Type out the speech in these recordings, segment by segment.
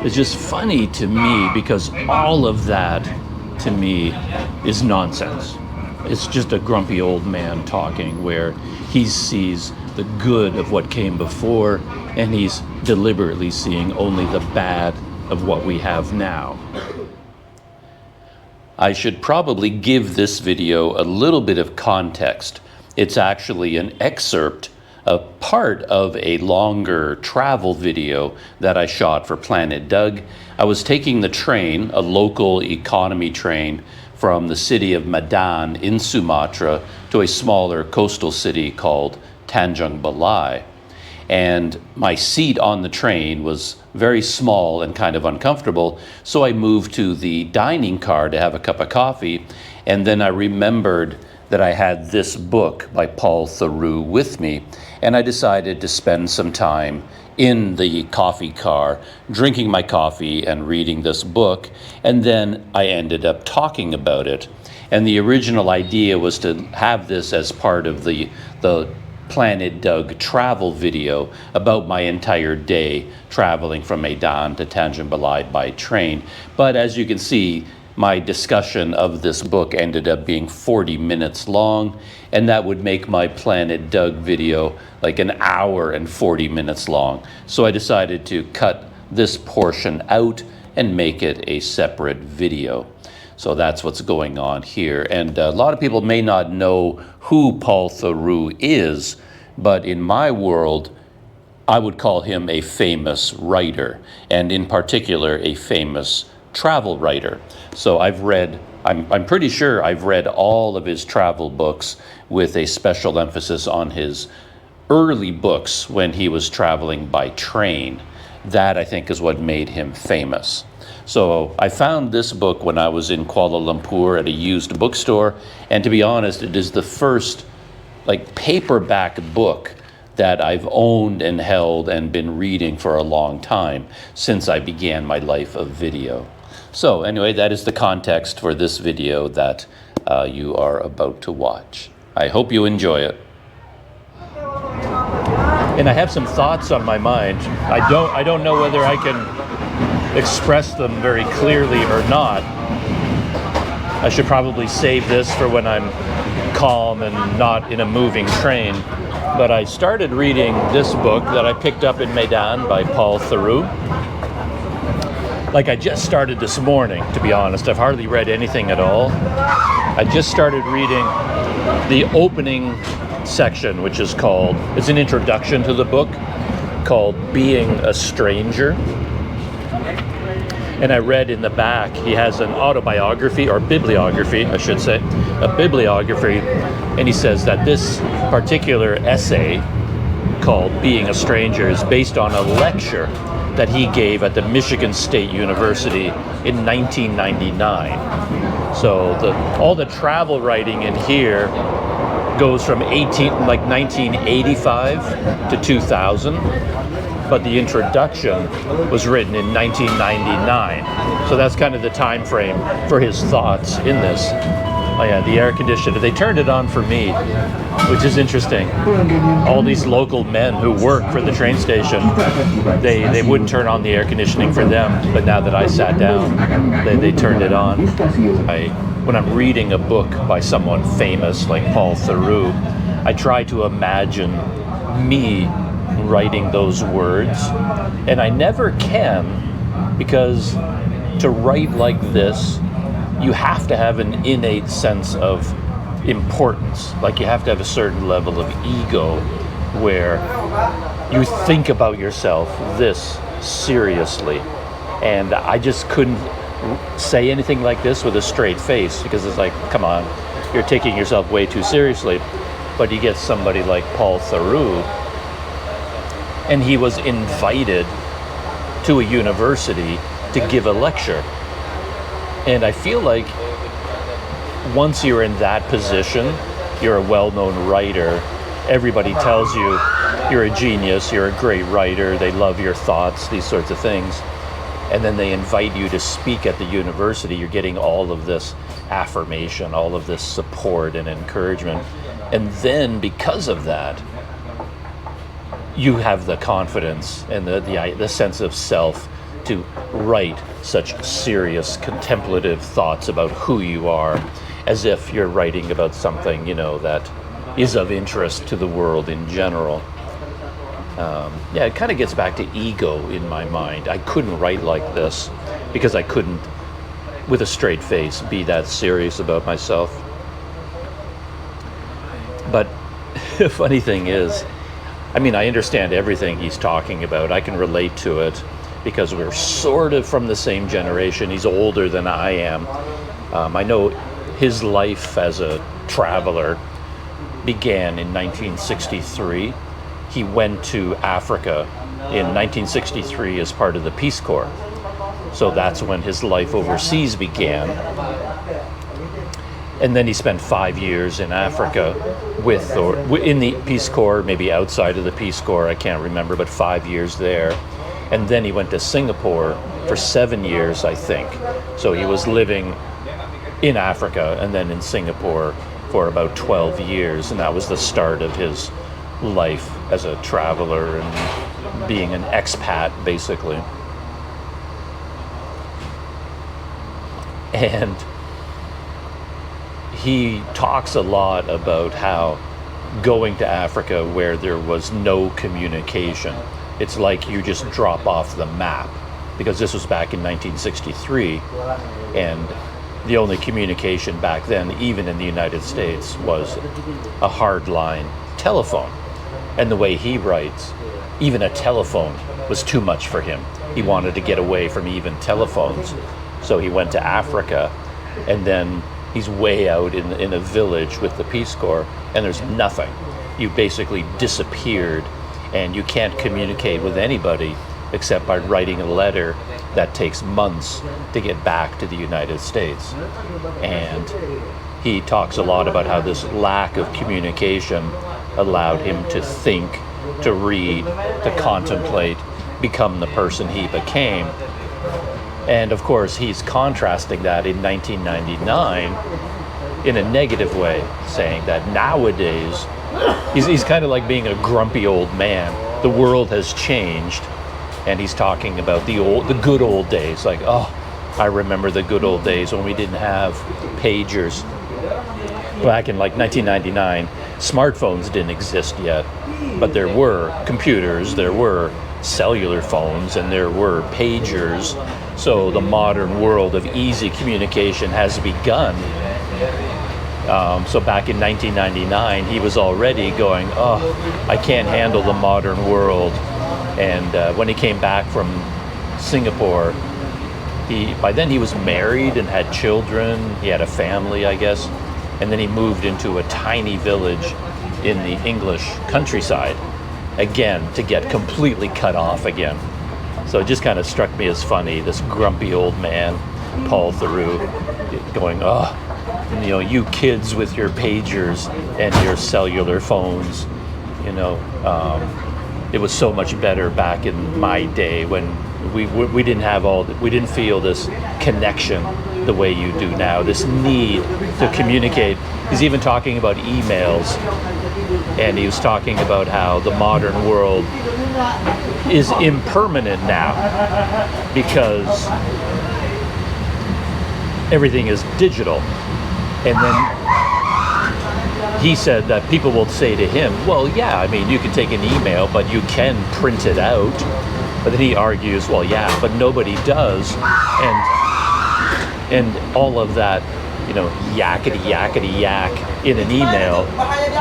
is just funny to me because all of that, to me, is nonsense. It's just a grumpy old man talking where he sees the good of what came before and he's deliberately seeing only the bad of what we have now. I should probably give this video a little bit of context. It's actually an excerpt, a part of a longer travel video that I shot for Planet Doug. I was taking the train, a local economy train, from the city of Madan in Sumatra to a smaller coastal city called Tangjung Balai. And my seat on the train was very small and kind of uncomfortable, so I moved to the dining car to have a cup of coffee, and then I remembered that I had this book by Paul Theroux with me, and I decided to spend some time in the coffee car, drinking my coffee and reading this book, and then I ended up talking about it. And the original idea was to have this as part of the Planet Doug travel video about my entire day traveling from Madan to Tangjung Balai by train. But as you can see, my discussion of this book ended up being 40 minutes long, and that would make my Planet Doug video like an hour and 40 minutes long. So I decided to cut this portion out and make it a separate video. So that's what's going on here. And a lot of people may not know who Paul Theroux is, but in my world, I would call him a famous writer, and in particular, a famous travel writer. So I'm pretty sure I've read all of his travel books with a special emphasis on his early books when he was traveling by train. That, I think, is what made him famous. So I found this book when I was in Kuala Lumpur at a used bookstore, and to be honest, it is the first paperback book that I've owned and held and been reading for a long time since I began my life of video. So anyway, that is the context for this video that you are about to watch. I hope you enjoy it. And I have some thoughts on my mind. I don't know whether I can express them very clearly or not. I should probably save this for when I'm calm and not in a moving train. But I started reading this book that I picked up in Madan by Paul Theroux. I just started this morning, to be honest. I've hardly read anything at all. I just started reading the opening section, which is called, it's an introduction to the book called Being a Stranger. And I read in the back, he has an autobiography, or bibliography, I should say, a bibliography, and he says that this particular essay called Being a Stranger is based on a lecture that he gave at the Michigan State University in 1999. So all the travel writing in here goes from 1985 to 2000. But the introduction was written in 1999. So that's kind of the time frame for his thoughts in this. Oh yeah, the air conditioner. They turned it on for me, which is interesting. All these local men who work for the train station, they wouldn't turn on the air conditioning for them, but now that I sat down, they turned it on. When I'm reading a book by someone famous like Paul Theroux, I try to imagine me writing those words, and I never can, because to write like this, you have to have an innate sense of importance. You have to have a certain level of ego where you think about yourself this seriously, and I just couldn't say anything like this with a straight face, because it's like, come on, you're taking yourself way too seriously. But you get somebody like Paul Theroux, and he was invited to a university to give a lecture. And I feel like once you're in that position, you're a well-known writer, everybody tells you you're a genius, you're a great writer, they love your thoughts, these sorts of things. And then they invite you to speak at the university, you're getting all of this affirmation, all of this support and encouragement. And then because of that, you have the confidence and the sense of self to write such serious, contemplative thoughts about who you are, as if you're writing about something, that is of interest to the world in general. It kind of gets back to ego in my mind. I couldn't write like this because I couldn't, with a straight face, be that serious about myself. But the funny thing is, I understand everything he's talking about. I can relate to it because we're sort of from the same generation. He's older than I am. I know his life as a traveler began in 1963. He went to Africa in 1963 as part of the Peace Corps. So that's when his life overseas began. And then he spent 5 years in Africa with or in the Peace Corps, maybe outside of the Peace Corps, I can't remember, but 5 years there. And then he went to Singapore for 7 years, I think. So he was living in Africa and then in Singapore for about 12 years. And that was the start of his life as a traveler and being an expat, basically. And he talks a lot about how going to Africa where there was no communication, it's like you just drop off the map, because this was back in 1963, and the only communication back then, even in the United States, was a hardline telephone. And the way he writes, even a telephone was too much for him. He wanted to get away from even telephones. So he went to Africa, and then he's way out in a village with the Peace Corps, and there's nothing. You basically disappeared, and you can't communicate with anybody except by writing a letter that takes months to get back to the United States. And he talks a lot about how this lack of communication allowed him to think, to read, to contemplate, become the person he became. And of course, he's contrasting that in 1999 in a negative way, saying that nowadays, he's kind of like being a grumpy old man. The world has changed, and he's talking about the good old days. Like, oh, I remember the good old days when we didn't have pagers. Back in like 1999, smartphones didn't exist yet, but there were computers, there were cellular phones, and there were pagers. So the modern world of easy communication has begun. So back in 1999, he was already going, oh, I can't handle the modern world. And when he came back from Singapore, by then he was married and had children. He had a family, I guess. And then he moved into a tiny village in the English countryside, again, to get completely cut off again. So it just kind of struck me as funny, this grumpy old man, Paul Theroux, going, oh, you kids with your pagers and your cellular phones, it was so much better back in my day when we didn't have we didn't feel this connection the way you do now, this need to communicate. He's even talking about emails, and he was talking about how the modern world is impermanent now because everything is digital. And then he said that people will say to him, well, yeah, you can take an email, but you can print it out. But then he argues, well, yeah, but nobody does. And all of that, yakety yak in an email,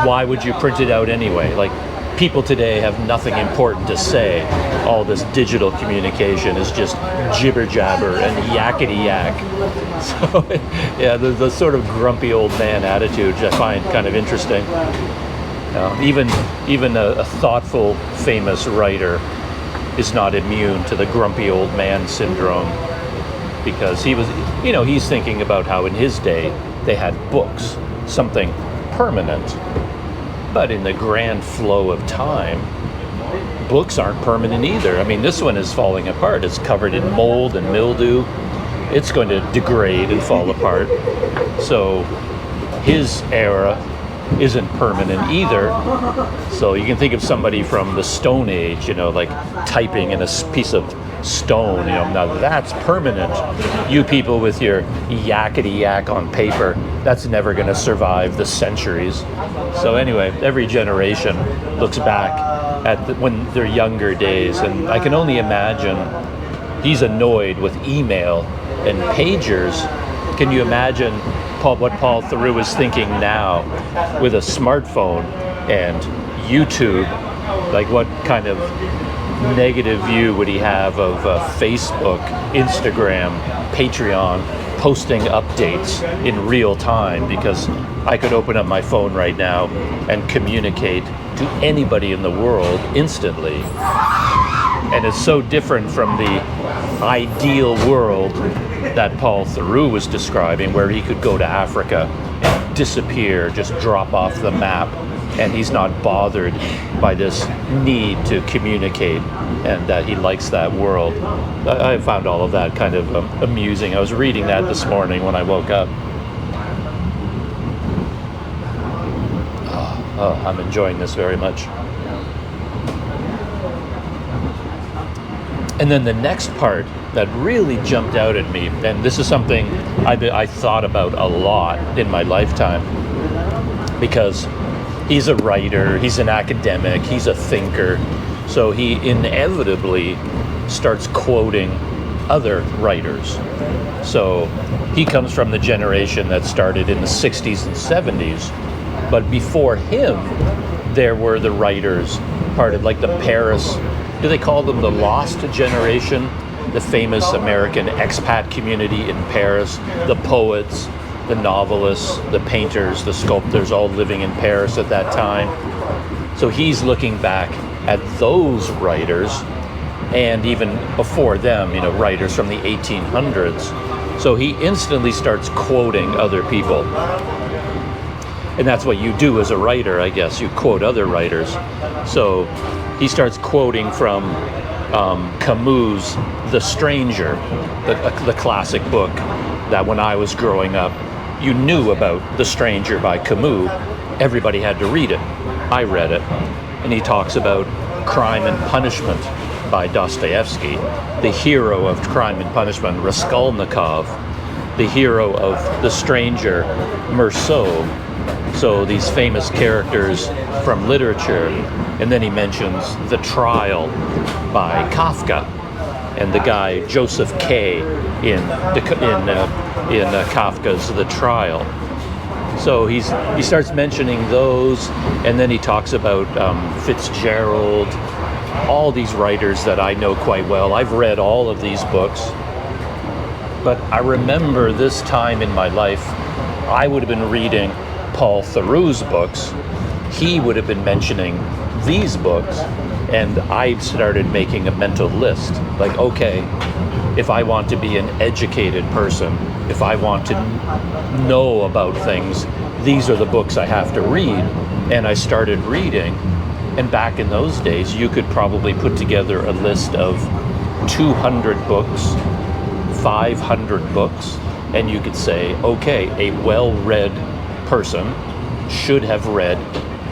why would you print it out anyway? Like, people today have nothing important to say. All this digital communication is just jibber jabber and yakety yak. So, yeah, the sort of grumpy old man attitude I find kind of interesting. Even a thoughtful, famous writer is not immune to the grumpy old man syndrome, because he was, he's thinking about how in his day they had books, something permanent. But in the grand flow of time, books aren't permanent either. This one is falling apart. It's covered in mold and mildew. It's going to degrade and fall apart. So his era isn't permanent either. So you can think of somebody from the Stone Age, like typing in a piece of stone. Now that's permanent. You people with your yakety yak on paper, that's never going to survive the centuries. So anyway, every generation looks back at when their younger days, and I can only imagine he's annoyed with email and pagers. Can you imagine what Paul Theroux is thinking now with a smartphone and YouTube? Like, what kind of negative view would he have of Facebook, Instagram, Patreon, posting updates in real time? Because I could open up my phone right now and communicate to anybody in the world instantly. And it's so different from the ideal world that Paul Theroux was describing, where he could go to Africa and disappear, just drop off the map, and he's not bothered by this need to communicate, and that he likes that world. I found all of that kind of amusing. I was reading that this morning when I woke up. Oh, I'm enjoying this very much. And then the next part that really jumped out at me, and this is something I thought about a lot in my lifetime, because he's a writer, he's an academic, he's a thinker, so he inevitably starts quoting other writers. So he comes from the generation that started in the 60s and 70s, but before him, there were the writers, part of like the Paris, do they call them the Lost Generation? The famous American expat community in Paris, the poets, the novelists, the painters, the sculptors, all living in Paris at that time. So he's looking back at those writers, and even before them, writers from the 1800s. So he instantly starts quoting other people. And that's what you do as a writer, I guess. You quote other writers. So he starts quoting from Camus' The Stranger, the classic book that when I was growing up, you knew about The Stranger by Camus. Everybody had to read it. I read it. And he talks about Crime and Punishment by Dostoevsky, the hero of Crime and Punishment, Raskolnikov, the hero of The Stranger, Meursault. So these famous characters from literature. And then he mentions The Trial by Kafka, and the guy Joseph K. in Kafka's The Trial. So he starts mentioning those, and then he talks about Fitzgerald, all these writers that I know quite well. I've read all of these books, but I remember this time in my life, I would have been reading Paul Theroux's books. He would have been mentioning these books, and I started making a mental list. Like, okay, if I want to be an educated person, if I want to know about things, these are the books I have to read. And I started reading, and back in those days, you could probably put together a list of 200 books, 500 books, and you could say, okay, a well-read person should have read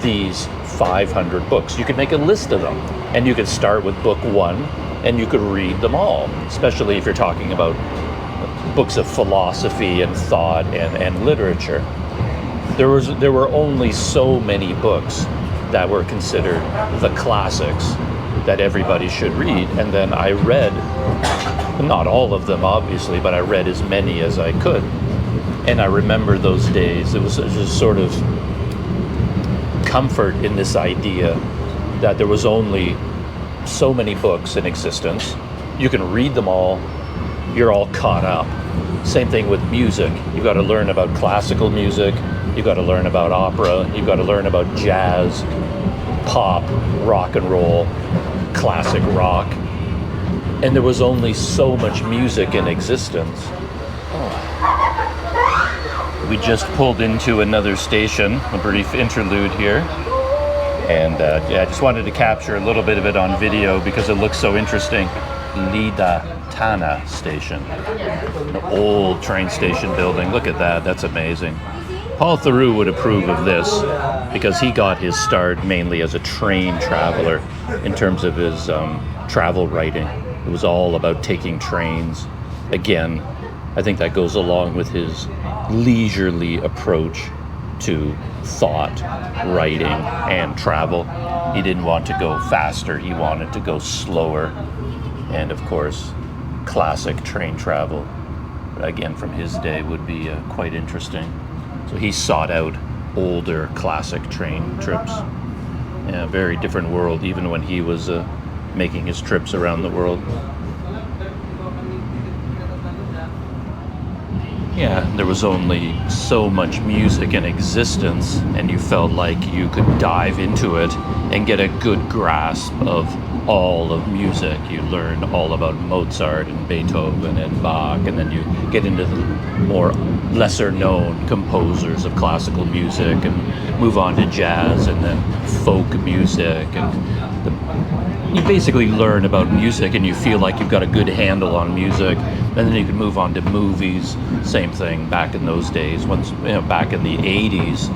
these 500 books. You could make a list of them, and you could start with book one, and you could read them all, especially if you're talking about books of philosophy and thought and literature. There were only so many books that were considered the classics that everybody should read, and then I read, not all of them obviously, but I read as many as I could. And I remember those days. It was just sort of comfort in this idea that there was only so many books in existence. You can read them all. You're all caught up. Same thing with music. You've got to learn about classical music. You've got to learn about opera. You've got to learn about jazz, pop, rock and roll, classic rock. And there was only so much music in existence. We just pulled into another station, a brief interlude here. And I just wanted to capture a little bit of it on video because it looks so interesting. Lida Tana Station, an old train station building. Look at that, that's amazing. Paul Theroux would approve of this because he got his start mainly as a train traveler in terms of his travel writing. It was all about taking trains. Again, I think that goes along with his leisurely approach to thought, writing, and travel. He didn't want to go faster, he wanted to go slower. And of course, classic train travel, again from his day, would be quite interesting. So he sought out older classic train trips. Yeah, a very different world, even when he was making his trips around the world. Yeah, there was only so much music in existence, and you felt like you could dive into it and get a good grasp of all of music. You learn all about Mozart and Beethoven and Bach, and then you get into the more lesser known composers of classical music and move on to jazz and then folk music. And you basically learn about music and you feel like you've got a good handle on music. And then you can move on to movies. Same thing back in those days, once back in the 80s,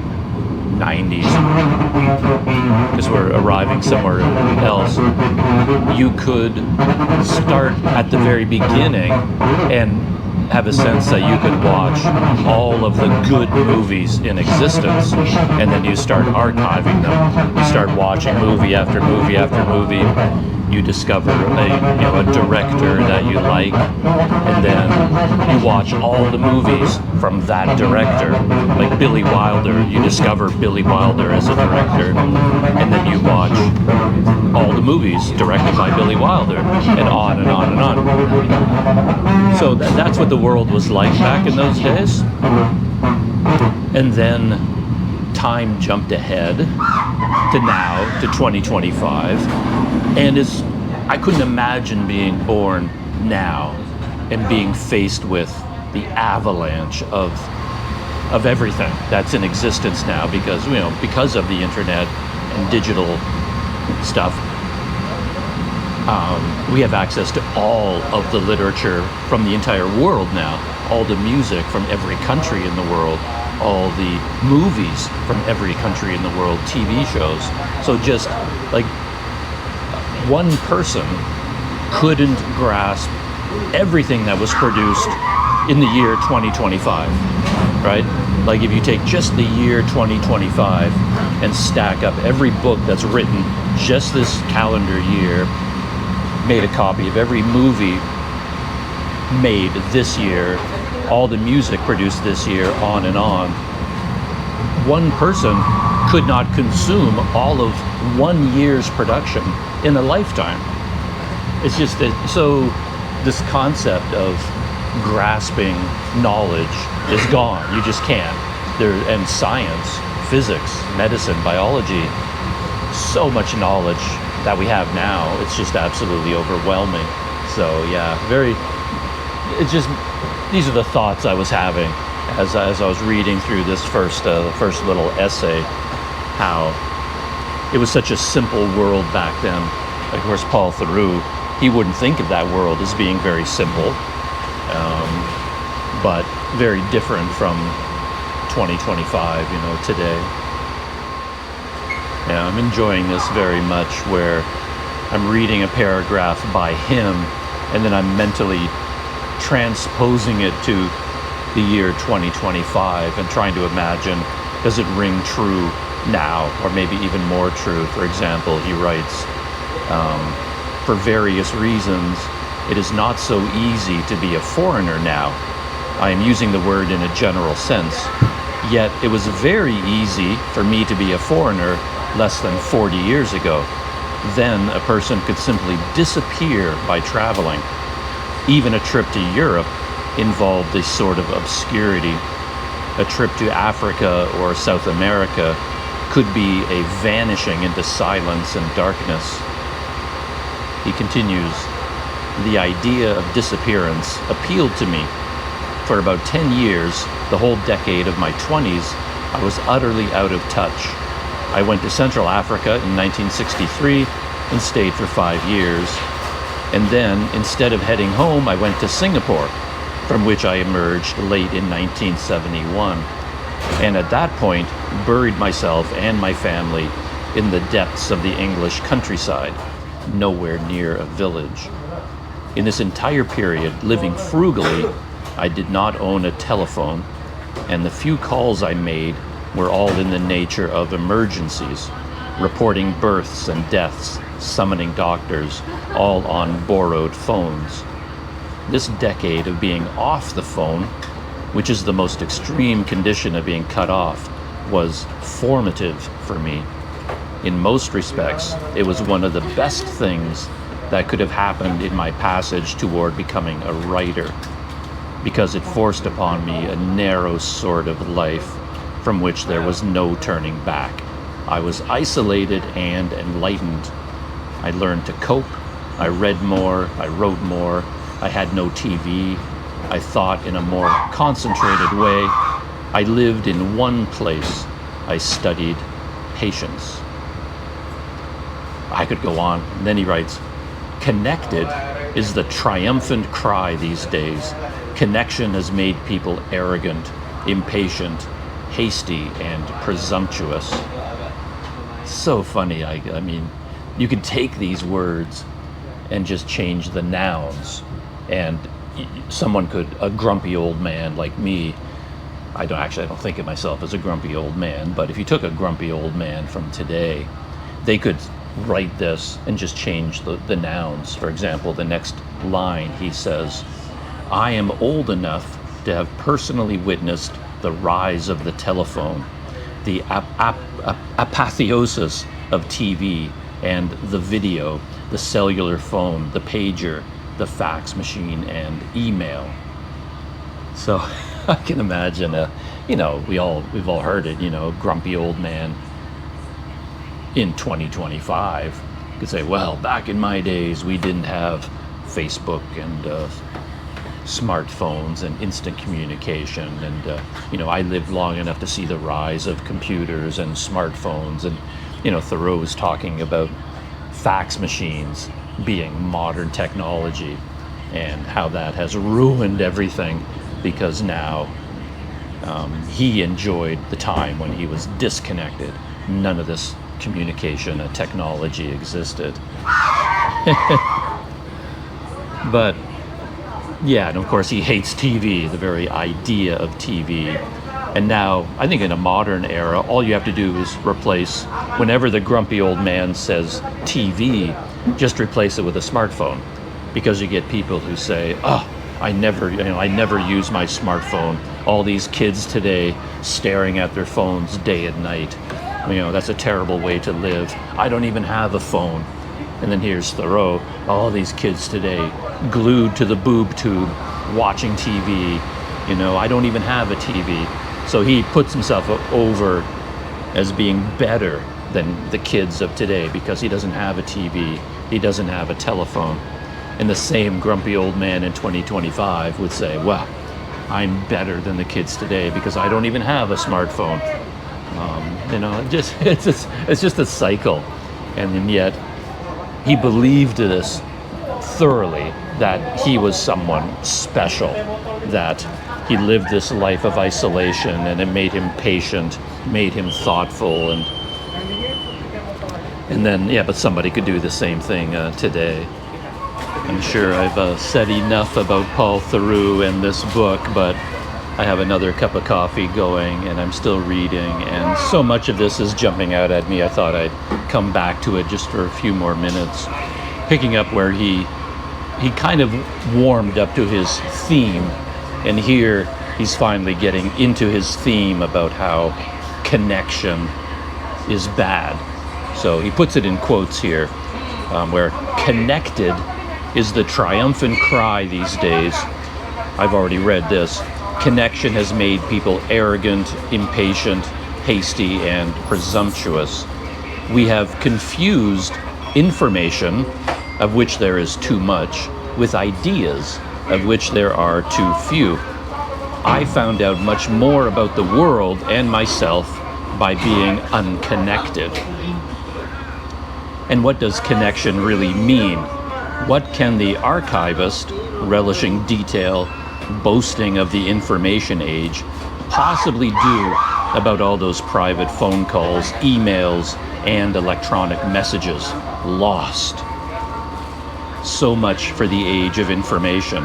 90s, because we're arriving somewhere else. You could start at the very beginning and have a sense that you could watch all of the good movies in existence, and then you start archiving them. You start watching movie after movie after movie. You discover a director that you like, and then you watch all the movies from that director. Like Billy Wilder, you discover Billy Wilder as a director, and then you watch all the movies directed by Billy Wilder, and on and on and on. So that's what the world was like back in those days. And then time jumped ahead to now, to 2025, and I couldn't imagine being born now and being faced with the avalanche of everything that's in existence now, because of the internet and digital stuff. We have access to all of the literature from the entire world now, all the music from every country in the world, all the movies from every country in the world, TV shows. So just like one person couldn't grasp everything that was produced in the year 2025, right? Like if you take just the year 2025 and stack up every book that's written just this calendar year, made a copy of every movie made this year, all the music produced this year, on and on, one person could not consume all of 1 year's production in a lifetime. It's just so this concept of grasping knowledge is gone. You just can't. And science, physics, medicine, biology, so much knowledge that we have now, it's just absolutely overwhelming. So yeah, these are the thoughts I was having as I was reading through this first little essay, how it was such a simple world back then. Like, of course, Paul Theroux, he wouldn't think of that world as being very simple, but very different from 2025, today. Yeah, I'm enjoying this very much, where I'm reading a paragraph by him, and then I'm mentally transposing it to the year 2025 and trying to imagine, does it ring true now, or maybe even more true? For example, he writes, for various reasons, it is not so easy to be a foreigner now. I am using the word in a general sense. Yet it was very easy for me to be a foreigner less than 40 years ago. Then a person could simply disappear by traveling. Even a trip to Europe involved a sort of obscurity. A trip to Africa or South America could be a vanishing into silence and darkness. He continues, the idea of disappearance appealed to me. For about 10 years, the whole decade of my 20s, I was utterly out of touch. I went to Central Africa in 1963 and stayed for 5 years. And then, instead of heading home, I went to Singapore, from which I emerged late in 1971. And at that point, buried myself and my family in the depths of the English countryside, nowhere near a village. In this entire period, living frugally, I did not own a telephone, and the few calls I made were all in the nature of emergencies, reporting births and deaths, summoning doctors, all on borrowed phones. This decade of being off the phone, which is the most extreme condition of being cut off, was formative for me. In most respects, it was one of the best things that could have happened in my passage toward becoming a writer, because it forced upon me a narrow sort of life from which there was no turning back. I was isolated and enlightened. I learned to cope. I read more. I wrote more. I had no TV. I thought in a more concentrated way. I lived in one place. I studied patience. I could go on. And then he writes, connected is the triumphant cry these days. Connection has made people arrogant, impatient, hasty, and presumptuous. So funny. I mean, you could take these words and just change the nouns, and someone could, a grumpy old man like me, I don't think of myself as a grumpy old man, but if you took a grumpy old man from today, they could write this and just change the nouns. For example, the next line, he says, I am old enough to have personally witnessed the rise of the telephone, the apotheosis of TV and the video, the cellular phone, the pager, the fax machine, and email. So I can imagine, we've all heard it, grumpy old man in 2025 could say, well, back in my days, we didn't have Facebook and smartphones and instant communication. And, I lived long enough to see the rise of computers and smartphones. And, Thoreau was talking about fax machines being modern technology and how that has ruined everything, because now he enjoyed the time when he was disconnected. None of this communication and technology existed. But yeah, and of course he hates TV, the very idea of TV. And now, I think in a modern era, all you have to do is replace, whenever the grumpy old man says TV, just replace it with a smartphone. Because you get people who say, I never use my smartphone. All these kids today staring at their phones day and night. That's a terrible way to live. I don't even have a phone. And then here's Thoreau, all these kids today glued to the boob tube, watching TV. I don't even have a TV. So he puts himself over as being better than the kids of today because he doesn't have a TV, he doesn't have a telephone. And the same grumpy old man in 2025 would say, well, I'm better than the kids today because I don't even have a smartphone. It's just a cycle. And yet he believed this thoroughly, that he was someone special, that he lived this life of isolation, and it made him patient, made him thoughtful, and then, but somebody could do the same thing today. I'm sure I've said enough about Paul Theroux and this book, but I have another cup of coffee going, and I'm still reading, and so much of this is jumping out at me. I thought I'd come back to it just for a few more minutes, picking up where he kind of warmed up to his theme. And here he's finally getting into his theme about how connection is bad. So he puts it in quotes here, where connected is the triumphant cry these days. I've already read this. Connection has made people arrogant, impatient, hasty, and presumptuous. We have confused information, of which there is too much, with ideas, of which there are too few. I found out much more about the world and myself by being unconnected. And what does connection really mean? What can the archivist, relishing detail, boasting of the information age, possibly do about all those private phone calls, emails, and electronic messages lost? So much for the age of information.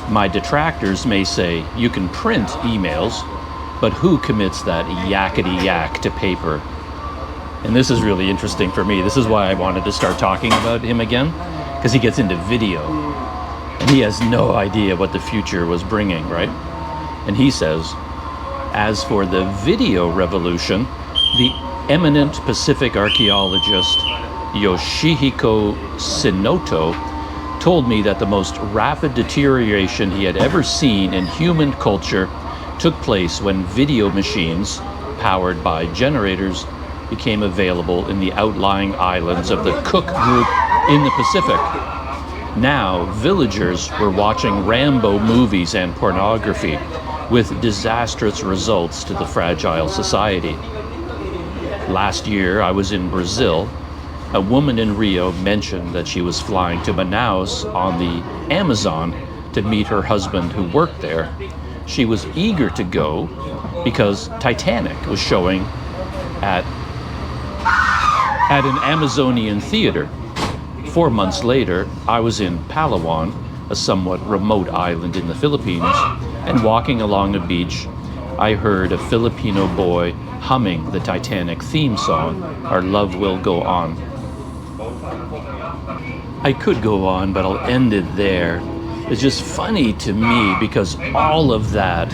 My detractors may say you can print emails, but who commits that yakety yak to paper? And this is really interesting for me. This is why I wanted to start talking about him again, because he gets into video. And he has no idea what the future was bringing, right? And he says, as for the video revolution, the eminent Pacific archaeologist Yoshihiko Shinoto told me that the most rapid deterioration he had ever seen in human culture took place when video machines, powered by generators, became available in the outlying islands of the Cook Group in the Pacific. Now, villagers were watching Rambo movies and pornography, with disastrous results to the fragile society. Last year, I was in Brazil. A woman in Rio mentioned that she was flying to Manaus on the Amazon to meet her husband who worked there. She was eager to go because Titanic was showing at an Amazonian theater. 4 months later, I was in Palawan, a somewhat remote island in the Philippines, and walking along the beach, I heard a Filipino boy humming the Titanic theme song, Our Love Will Go On. I could go on, but I'll end it there. It's just funny to me because all of that,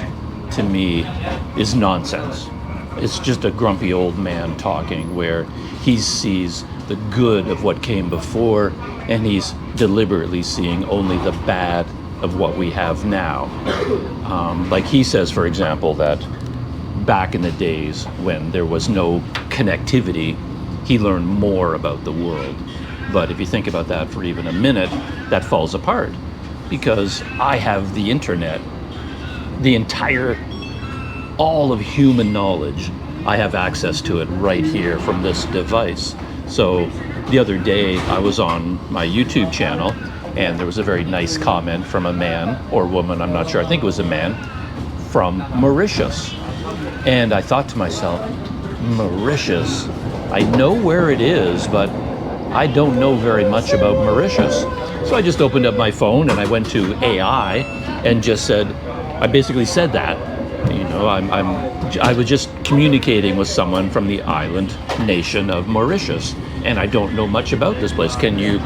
to me, is nonsense. It's just a grumpy old man talking where he sees the good of what came before and he's deliberately seeing only the bad of what we have now. Like he says, for example, that back in the days when there was no connectivity, he learned more about the world. But if you think about that for even a minute, that falls apart because I have the internet, all of human knowledge. I have access to it right here from this device. So the other day I was on my YouTube channel and there was a very nice comment from a man or woman, I'm not sure, I think it was a man, from Mauritius. And I thought to myself, Mauritius, I know where it is, but I don't know very much about Mauritius. So I just opened up my phone and I went to AI and just said, I basically said that, you know, I was just communicating with someone from the island nation of Mauritius, and I don't know much about this place. Can you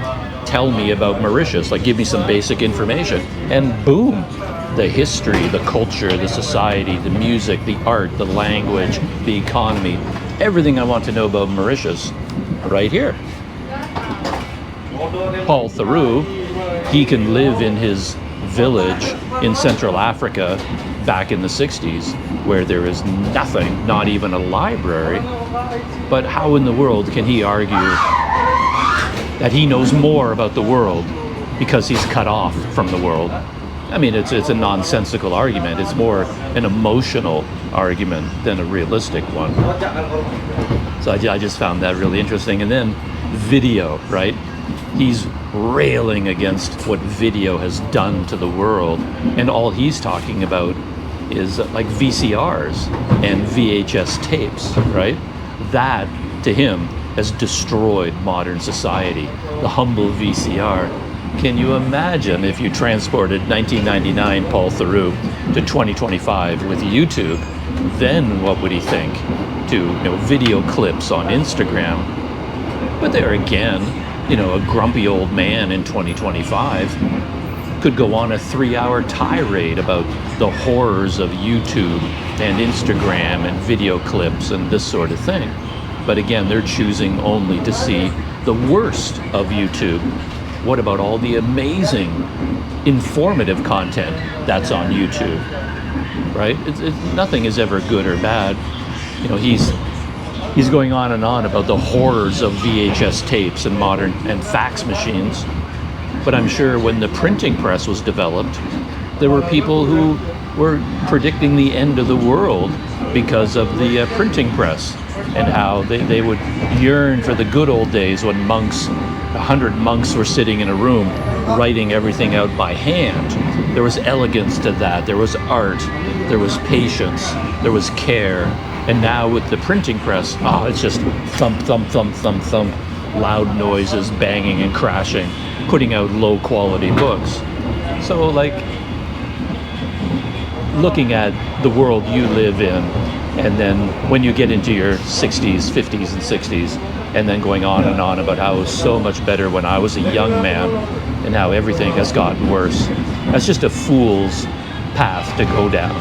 tell me about Mauritius? Like, give me some basic information. And boom, the history, the culture, the society, the music, the art, the language, the economy, everything I want to know about Mauritius, right here. Paul Theroux, he can live in his village in Central Africa back in the 60s where there is nothing, not even a library. But how in the world can he argue that he knows more about the world because he's cut off from the world? I mean, it's a nonsensical argument. It's more an emotional argument than a realistic one. So I just found that really interesting. And then video, right? He's railing against what video has done to the world, and all he's talking about is like VCRs and VHS tapes, right? That, to him, has destroyed modern society. The humble VCR. Can you imagine if you transported 1999 Paul Theroux to 2025 with YouTube? Then what would he think? To video clips on Instagram. But there again, a grumpy old man in 2025 could go on a 3-hour tirade about the horrors of YouTube and Instagram and video clips and this sort of thing. But again, they're choosing only to see the worst of YouTube. What about all the amazing, informative content that's on YouTube, right? Nothing is ever good or bad. He's going on and on about the horrors of VHS tapes and modern and fax machines. But I'm sure when the printing press was developed, there were people who were predicting the end of the world because of the printing press and how they would yearn for the good old days when 100 monks were sitting in a room writing everything out by hand. There was elegance to that. There was art. There was patience. There was care. And now with the printing press, it's just thump, thump, thump, thump, thump, loud noises, banging and crashing. putting out low quality books. So like looking at the world you live in, and then when you get into your 60s, 50s and 60s, and then going on and on about how it was so much better when I was a young man and how everything has gotten worse. That's just a fool's path to go down.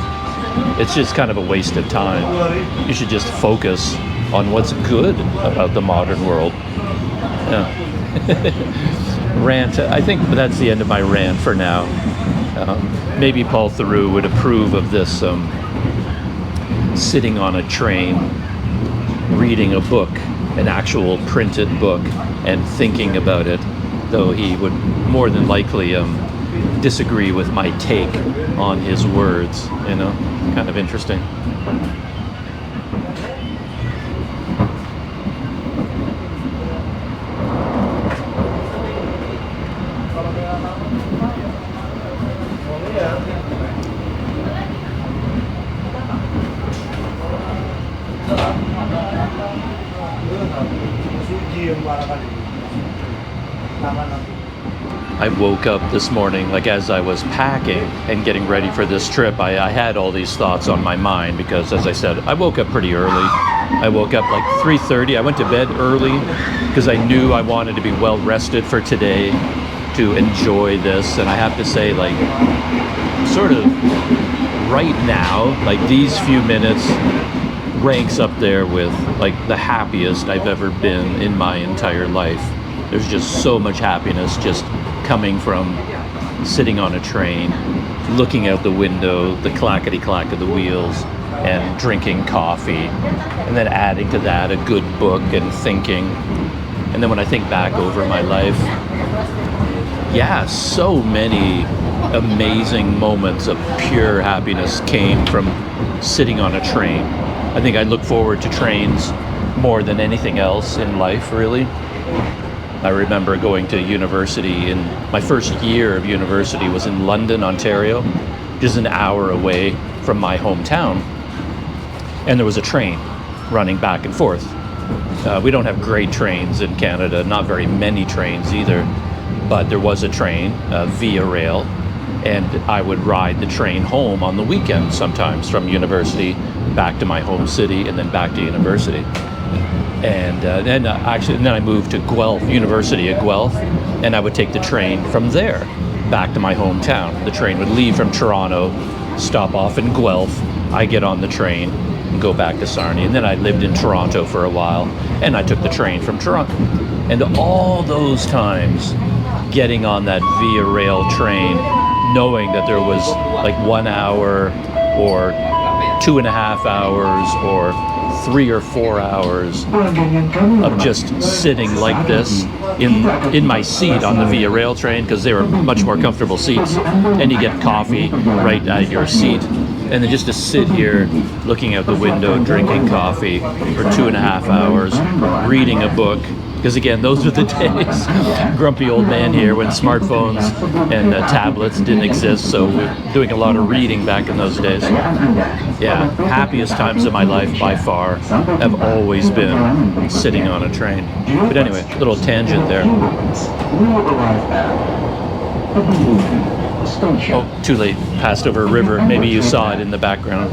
It's just kind of a waste of time. You should just focus on what's good about the modern world. Yeah. Rant. I think that's the end of my rant for now. Maybe Paul Theroux would approve of this sitting on a train, reading a book, an actual printed book, and thinking about it, though he would more than likely disagree with my take on his words, you know, kind of interesting. I woke up this morning, like as I was packing and getting ready for this trip, I had all these thoughts on my mind because, as I said, I woke up pretty early. I woke up like 3:30. I went to bed early because I knew I wanted to be well rested for today to enjoy this. And I have to say, like, sort of right now, like these few minutes ranks up there with like the happiest I've ever been in my entire life. There's just so much happiness just coming from sitting on a train, looking out the window, the clackety-clack of the wheels, and drinking coffee, and then adding to that a good book and thinking. And then when I think back over my life, yeah, so many amazing moments of pure happiness came from sitting on a train. I think I look forward to trains more than anything else in life, really. I remember going to university, and my first year of university was in London, Ontario, just an hour away from my hometown. And there was a train running back and forth. We don't have great trains in Canada, not very many trains either, but there was a train via rail, and I would ride the train home on the weekend sometimes from university back to my home city and then back to university. And then I moved to Guelph, University of Guelph, and I would take the train from there back to my hometown. The train would leave from Toronto, stop off in Guelph, I get on the train and go back to Sarnia. And then I lived in Toronto for a while, and I took the train from Toronto. And all those times getting on that via rail train, knowing that there was like 1 hour or 2.5 hours or 3 or 4 hours of just sitting like this in my seat on the Via Rail train, because they were much more comfortable seats, and you get coffee right at your seat. And then just to sit here looking out the window, drinking coffee for 2.5 hours, reading a book. Because again, those were the days, grumpy old man here, when smartphones and tablets didn't exist, so we were doing a lot of reading back in those days. Yeah, happiest times of my life by far have always been sitting on a train. But anyway, little tangent there. Oh, too late. Passed over a river. Maybe you saw it in the background.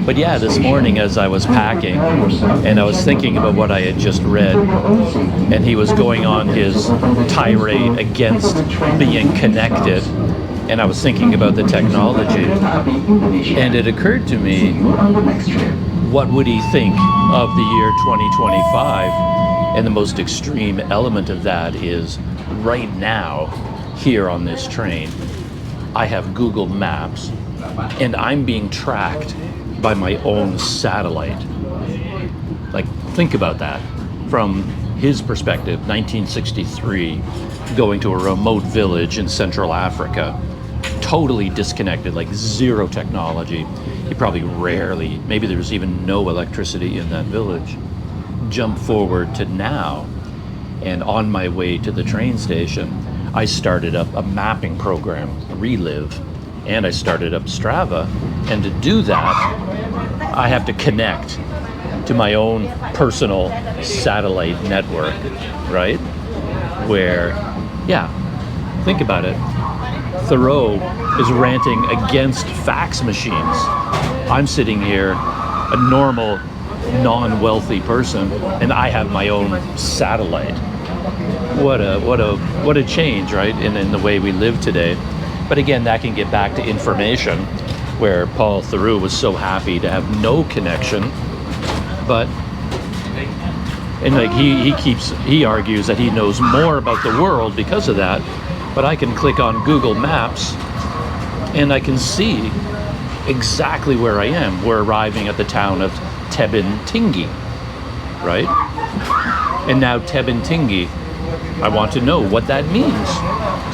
But yeah, this morning as I was packing and I was thinking about what I had just read, and he was going on his tirade against being connected, and I was thinking about the technology, and it occurred to me, what would he think of the year 2025? And the most extreme element of that is right now, here on this train, I have Google Maps, and I'm being tracked by my own satellite. Like, think about that. From his perspective, 1963, going to a remote village in Central Africa, totally disconnected, like zero technology. He probably rarely, maybe there's even no electricity in that village. Jump forward to now, and on my way to the train station, I started up a mapping program, Relive, and I started up Strava. And to do that, I have to connect to my own personal satellite network, right? Where Yeah, think about it. Thoreau is ranting against fax machines. I'm sitting here, a normal, non-wealthy person, and I have my own satellite. What a change, right? In the way we live today. But again, that can get back to information, where Paul Theroux was so happy to have no connection, but and like he argues that he knows more about the world because of that. But I can click on Google Maps and I can see exactly where I am. We're arriving at the town of Tebintingi, right? And now Tebintingi, I want to know what that means.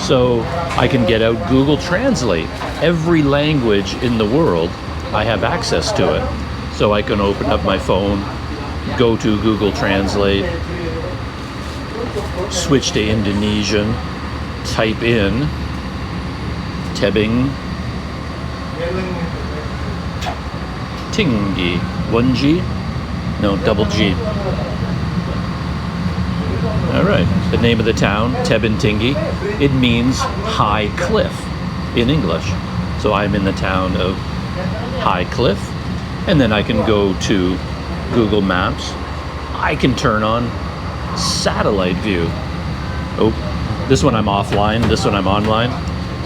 So I can get out Google Translate. Every language in the world, I have access to it. So I can open up my phone, go to Google Translate, switch to Indonesian, type in Tebing Tingi, 1G? No, double G. All right, the name of the town, Tebintingi, it means high cliff in English. So I'm in the town of High Cliff, and then I can go to Google Maps. I can turn on satellite view. Oh, this one I'm offline, this one I'm online.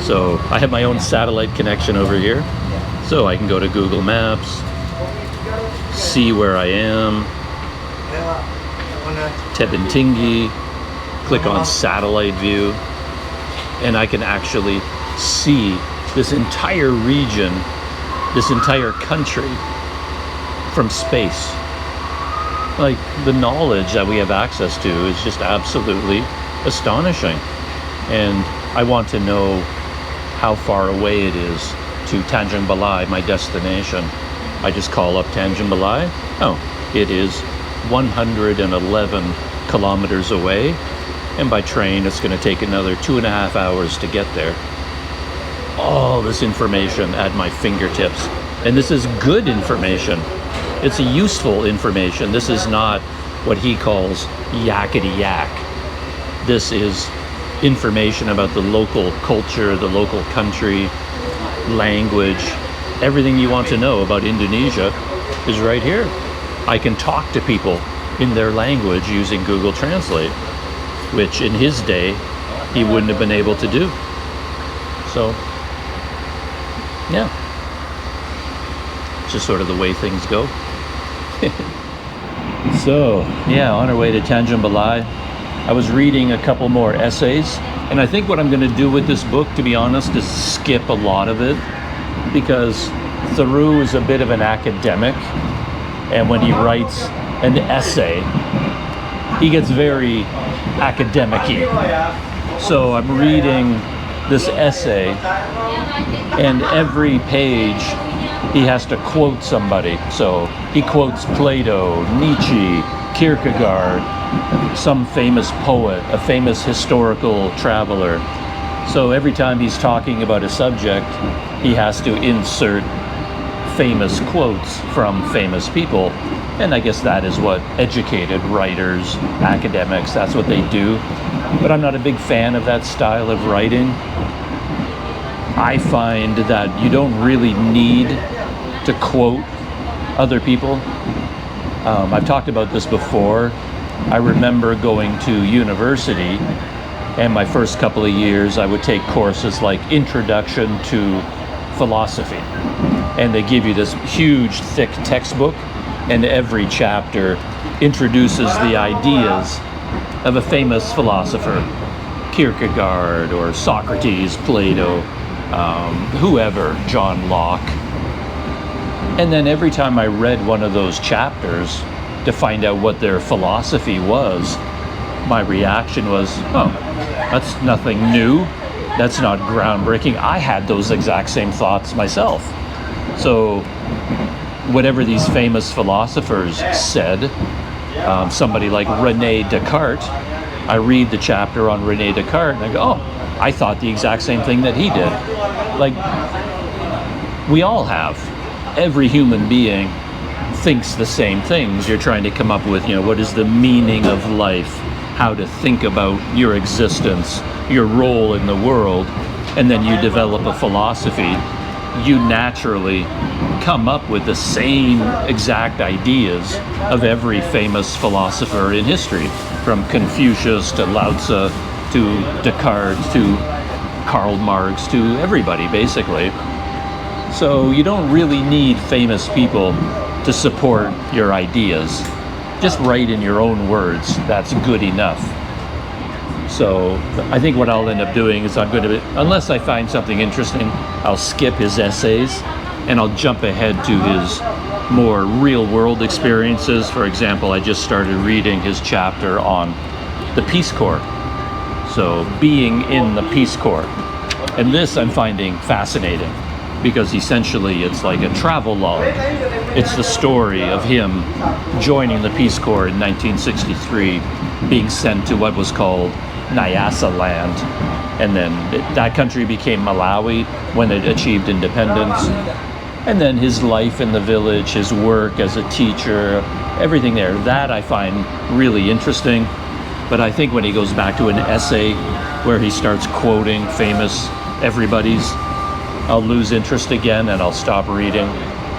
So I have my own satellite connection over here. So I can go to Google Maps, see where I am, Tebintingi, click on satellite view, and I can actually see this entire region, this entire country from space. Like, the knowledge that we have access to is just absolutely astonishing. And I want to know how far away it is to Tangjung Balai, my destination. I just call up Tangjung Balai. Oh, it is 111 kilometers away, and by train it's going to take another 2.5 hours to get there. All this information at my fingertips, and this is good information. It's a useful information. This is not what he calls yakety yak. This is information about the local culture, the local country, language. Everything you want to know about Indonesia is right here. I can talk to people in their language using Google Translate, which in his day he wouldn't have been able to do. So, yeah, it's just sort of the way things go. So, yeah, on our way to Tangjung Balai, I was reading a couple more essays, and I think what I'm going to do with this book, to be honest, is skip a lot of it, because Theroux is a bit of an academic, and when he writes an essay, he gets very academic-y. So I'm reading this essay, and every page he has to quote somebody. So he quotes Plato, Nietzsche, Kierkegaard, some famous poet, a famous historical traveler. So every time he's talking about a subject, he has to insert famous quotes from famous people. And I guess that is what educated writers, academics, that's what they do. But I'm not a big fan of that style of writing. I find that you don't really need to quote other people. I've talked about this before. I remember going to university, and my first couple of years I would take courses like Introduction to Philosophy. And they give you this huge, thick textbook, and every chapter introduces the ideas of a famous philosopher, Kierkegaard or Socrates, Plato, whoever, John Locke. And then every time I read one of those chapters to find out what their philosophy was, my reaction was, oh, that's nothing new. That's not groundbreaking. I had those exact same thoughts myself. So whatever these famous philosophers said, somebody like Rene Descartes, I read the chapter on Rene Descartes and I go, oh, I thought the exact same thing that he did. Like, we all have. Every human being thinks the same things. You're trying to come up with, what is the meaning of life, how to think about your existence, your role in the world, and then you develop a philosophy, you naturally come up with the same exact ideas of every famous philosopher in history, from Confucius to Lao Tzu to Descartes to Karl Marx to everybody, basically. So you don't really need famous people to support your ideas. Just write in your own words. That's good enough. So I think what I'll end up doing is I'm going to, unless I find something interesting, I'll skip his essays and I'll jump ahead to his more real-world experiences. For example, I just started reading his chapter on the Peace Corps. So being in the Peace Corps. And this I'm finding fascinating because essentially it's like a travel log. It's the story of him joining the Peace Corps in 1963, being sent to what was called Nyasa land, and then that country became Malawi when it achieved independence. And then his life in the village, his work as a teacher, everything there, that I find really interesting. But I think when he goes back to an essay where he starts quoting famous everybody's, I'll lose interest again and I'll stop reading.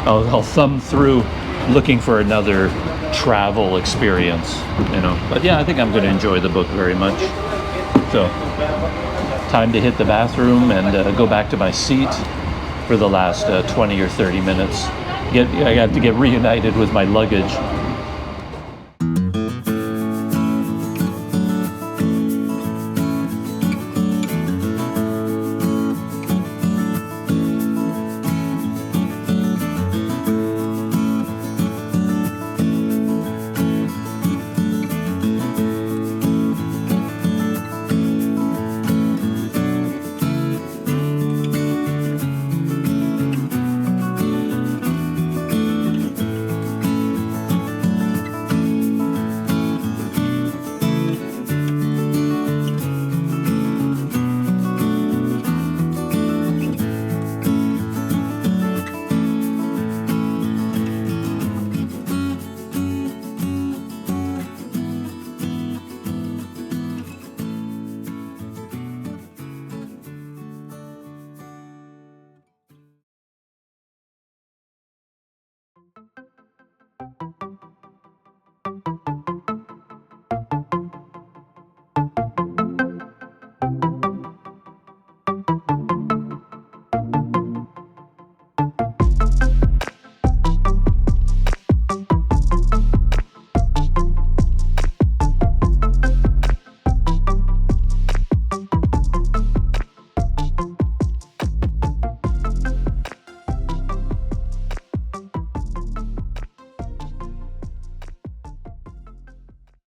I'll thumb through looking for another travel experience, you know. But yeah, I think I'm going to enjoy the book very much. So, time to hit the bathroom and go back to my seat for the last 20 or 30 minutes. I have to get reunited with my luggage.